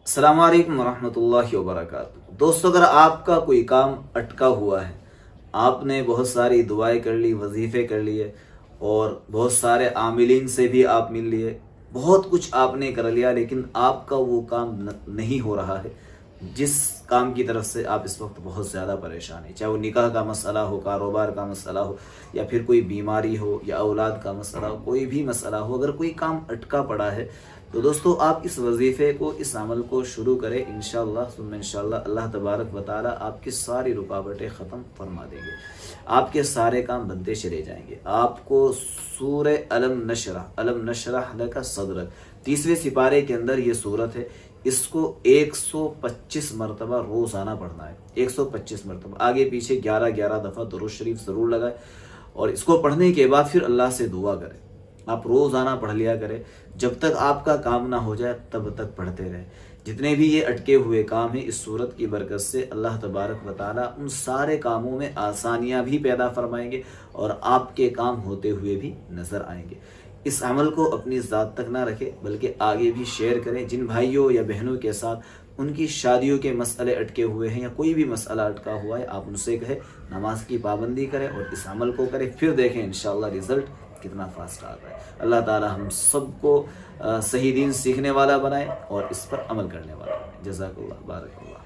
السلام علیکم ورحمۃ اللہ وبرکاتہ۔ دوستو، اگر آپ کا کوئی کام اٹکا ہوا ہے، آپ نے بہت ساری دعائیں کر لی، وظیفے کر لیے، اور بہت سارے عاملین سے بھی آپ مل لیے، بہت کچھ آپ نے کر لیا، لیکن آپ کا وہ کام نہیں ہو رہا ہے جس کام کی طرف سے آپ اس وقت بہت زیادہ پریشان ہیں، چاہے وہ نکاح کا مسئلہ ہو، کاروبار کا مسئلہ ہو، یا پھر کوئی بیماری ہو، یا اولاد کا مسئلہ ہو، کوئی بھی مسئلہ ہو، اگر کوئی کام اٹکا پڑا ہے تو دوستو آپ اس وظیفے کو، اس عمل کو شروع کریں۔ انشاءاللہ ثم انشاءاللہ اللہ تبارک و تعالی آپ کی ساری رکاوٹیں ختم فرما دیں گے، آپ کے سارے کام بنتے چلے جائیں گے۔ آپ کو سورہ علم نشرح لک صدرک، 30ویں سپارے کے اندر یہ صورت ہے، اس کو 125 مرتبہ روزانہ پڑھنا ہے، 125 مرتبہ، آگے پیچھے 11 دفعہ درود شریف ضرور لگائیں، اور اس کو پڑھنے کے بعد پھر اللہ سے دعا کریں۔ آپ روزانہ پڑھ لیا کریں، جب تک آپ کا کام نہ ہو جائے تب تک پڑھتے رہیں۔ جتنے بھی یہ اٹکے ہوئے کام ہیں، اس صورت کی برکت سے اللہ تبارک و تعالیٰ ان سارے کاموں میں آسانیاں بھی پیدا فرمائیں گے، اور آپ کے کام ہوتے ہوئے بھی نظر آئیں گے۔ اس عمل کو اپنی ذات تک نہ رکھیں، بلکہ آگے بھی شیئر کریں۔ جن بھائیوں یا بہنوں کے ساتھ ان کی شادیوں کے مسئلے اٹکے ہوئے ہیں، یا کوئی بھی مسئلہ اٹکا ہوا ہے، آپ ان سے کہیں نماز کی پابندی کریں اور اس عمل کو کریں، پھر دیکھیں انشاءاللہ رزلٹ کتنا فاسٹ آتا ہے۔ اللہ تعالی ہم سب کو صحیح دین سیکھنے والا بنائے اور اس پر عمل کرنے والا بنائے۔ جزاک اللہ، بارک اللہ۔